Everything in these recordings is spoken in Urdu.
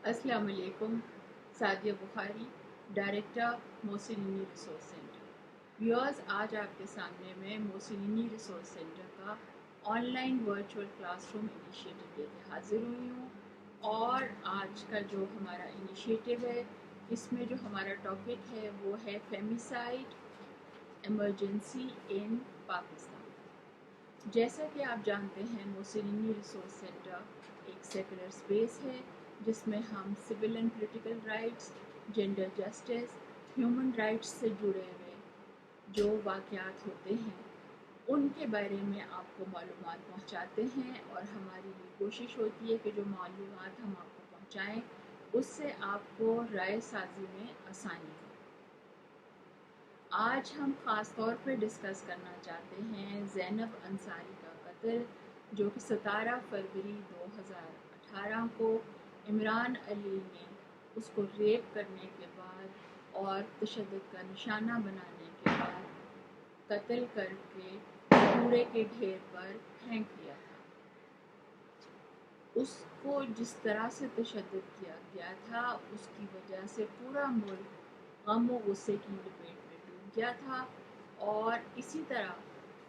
السلام علیکم. سعدیہ بخاری، ڈائریکٹر موسلینی ریسورس سینٹر. ویورز، آج آپ کے سامنے میں موسلینی ریسورس سینٹر کا on line virtual class room initiative لے کے حاضر ہوئی ہوں. اور آج کا جو ہمارا انیشیٹو ہے، اس میں جو ہمارا ٹاپک ہے وہ ہے فیمیسائڈ ایمرجنسی ان پاکستان. جیسا کہ آپ جانتے ہیں، موسلینی ریسورس سینٹر ایک سیکولر اسپیس ہے جس میں ہم civil and political rights, gender justice, human rights سے جڑے ہوئے جو واقعات ہوتے ہیں ان کے بارے میں آپ کو معلومات پہنچاتے ہیں، اور ہماری یہ کوشش ہوتی ہے کہ جو معلومات ہم آپ کو پہنچائیں اس سے آپ کو رائے سازی میں آسانی ہو. آج ہم خاص طور پہ ڈسکس کرنا چاہتے ہیں زینب انصاری کا قتل، جو کہ 17 فروری 2018 کو عمران علی نے اس کو ریپ کرنے کے بعد اور تشدد کا نشانہ بنانے کے بعد قتل کر کے کوڑے کے ڈھیر پر پھینک دیا تھا. اس کو جس طرح سے تشدد کیا گیا تھا اس کی وجہ سے پورا ملک غم و غصے کی لپیٹ میں ڈوب گیا تھا. اور اسی طرح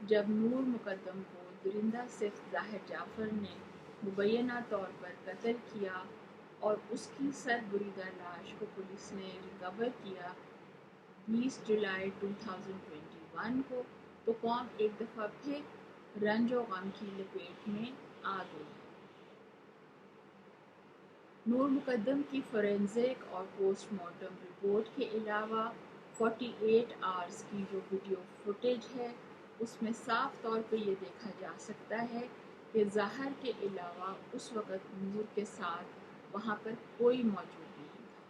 جب نور مقدم کو درندہ صفت ظاہر جعفر نے مبینہ طور پر قتل کیا اور اس کی سر بریدہ لاش کو پولیس نے ریکور کیا 20 جولائی 2021 کو، تو قوم ایک دفعہ پھر رنج و غم کی لپیٹ میں آ گئی. نور مقدم کی فورینزک اور پوسٹ مارٹم رپورٹ کے علاوہ 48 آورز کی جو ویڈیو فوٹیج ہے اس میں صاف طور پہ یہ دیکھا جا سکتا ہے کہ ظاہر کے علاوہ اس وقت نور کے ساتھ وہاں پر کوئی موجود نہیں تھا.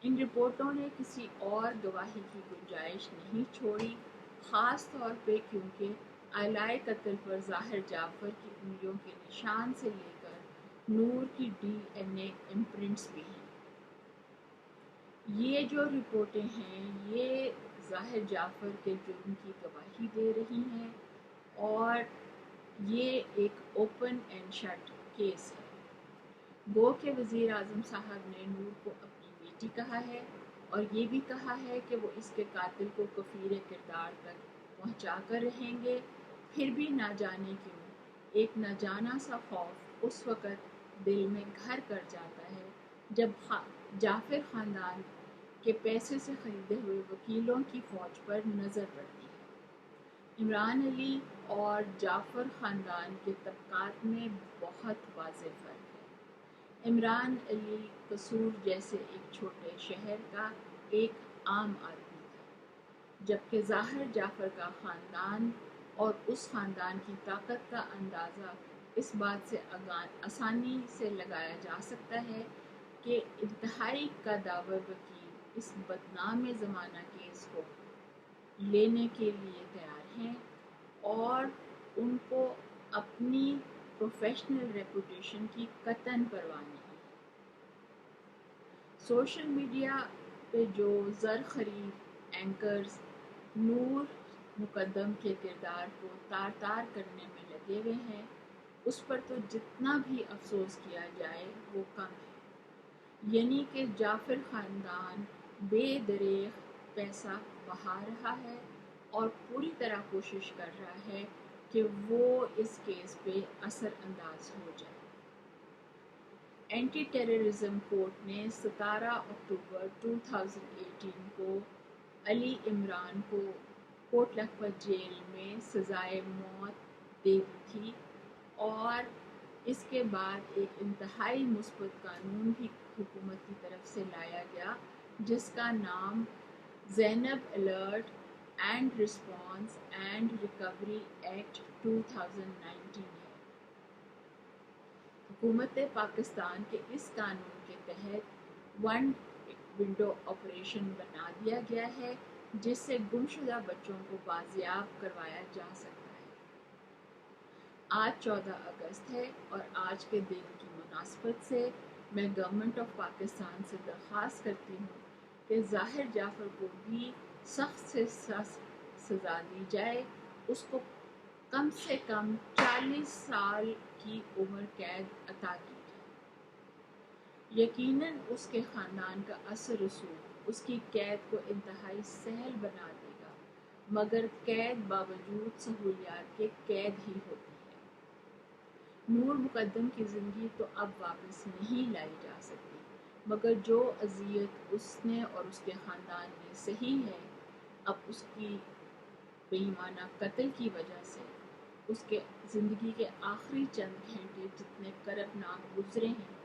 ان رپورٹوں نے کسی اور گواہی کی گنجائش نہیں چھوڑی، خاص طور پہ کیونکہ آلائے قتل پر ظاہر جعفر کی انگلیوں کے نشان سے لے کر نور کی ڈی این اے امپرنٹس بھی ہیں. یہ جو رپورٹیں ہیں یہ ظاہر جعفر کے جرم کی گواہی دے رہی ہیں، اور یہ ایک اوپن اینڈ شٹ کیس ہے. گو کہ وزیر اعظم صاحب نے نور کو اپنی بیٹی کہا ہے، اور یہ بھی کہا ہے کہ وہ اس کے قاتل کو کفیر کردار تک پہنچا کر رہیں گے. پھر بھی نہ جانے کیوں ایک نہ جانا سا خوف اس وقت دل میں گھر کر جاتا ہے جب جعفر خاندان کے پیسے سے خریدے ہوئے وکیلوں کی فوج پر نظر پڑتی ہے. عمران علی اور جعفر خاندان کے طبقات میں بہت واضح فرق ہے. عمران علی قصور جیسے ایک چھوٹے شہر کا ایک عام آدمی تھا، جبکہ ظاہر جعفر کا خاندان اور اس خاندان کی طاقت کا اندازہ اس بات سے آسانی سے لگایا جا سکتا ہے کہ انتہائی قداور وکیل اس بدنام زمانہ کیس کو لینے کے لیے تیار ہیں، اور ان کو اپنی پروفیشنل ریپوٹیشن کی قطعاً پرواہ نہیں. سوشل میڈیا پہ جو زرخرید اینکرز نور مقدم کے کردار کو تار تار کرنے میں لگے ہوئے ہیں اس پر تو جتنا بھی افسوس کیا جائے وہ کم ہے. یعنی کہ جعفر خاندان بے دریغ پیسہ بہا رہا ہے اور پوری طرح کوشش کر رہا ہے کہ وہ اس کیس پہ اثر انداز ہو جائے. اینٹی ٹیررزم کورٹ نے 17 اکتوبر 2018 کو علی عمران کو کوٹ لکھپت جیل میں سزائے موت دے دی تھی، اور اس کے بعد ایک انتہائی مثبت قانون بھی حکومت کی طرف سے لایا گیا جس کا نام Zainab alert and response and recovery act 2019 ہے. حکومت پاکستان کے اس قانون کے تحت ون ونڈو آپریشن بنا دیا گیا ہے جس سے گمشدہ بچوں کو بازیاب کروایا جا سکتا ہے. آج 14 اگست ہے اور آج کے دن کی مناسبت سے میں گورنمنٹ آف پاکستان سے درخواست کرتی ہوں کہ ظاہر جعفر کو بھی سخت سے سخت سزا دی جائے. اس کو کم سے کم 40 سال کی عمر قید عطا کی جائے. یقیناً اس کے خاندان کا اثر رسوخ اس کی قید کو انتہائی سہل بنا دے گا، مگر قید باوجود سہولیات کے قید ہی ہوتی ہے۔ نور مقدم کی زندگی تو اب واپس نہیں لائی جا سکتی، مگر جو اذیت اس نے اور اس کے خاندان نے سہی ہے، اب اس کی بے ایمانہ قتل کی وجہ سے اس کے زندگی کے آخری چند گھنٹے جتنے کربناک گزرے ہیں،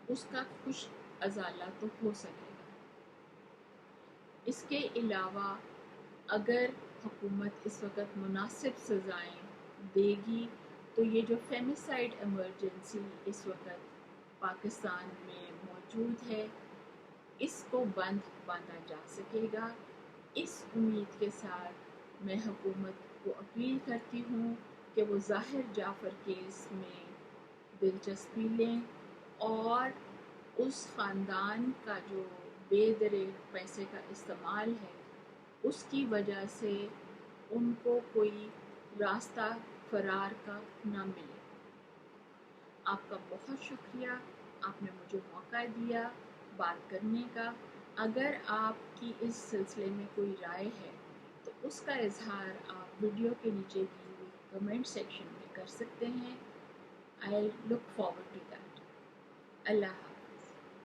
اس کا کچھ ازالہ تو ہو سکے گا۔ اس کے علاوہ اگر حکومت اس وقت مناسب سزائیں دے گی تو یہ جو فیمسائڈ ایمرجنسی اس وقت پاکستان میں موجود ہے، اس کو باندھا جا سکے گا۔ اس امید کے ساتھ میں حکومت کو اپیل کرتی ہوں کہ وہ ظاہر جعفر کیس میں دلچسپی لیں اور اس خاندان کا جو بے درے پیسے کا استعمال ہے، اس کی وجہ سے ان کو کوئی راستہ فرار کا نہ ملے۔ آپ کا بہت شکریہ، آپ نے مجھے موقع دیا بات کرنے کا۔ اگر آپ کی اس سلسلے میں کوئی رائے ہے تو اس کا اظہار آپ ویڈیو کے نیچے دی ہوئی کمنٹ سیکشن میں کر سکتے ہیں۔ I look forward to that. اللہ حافظ۔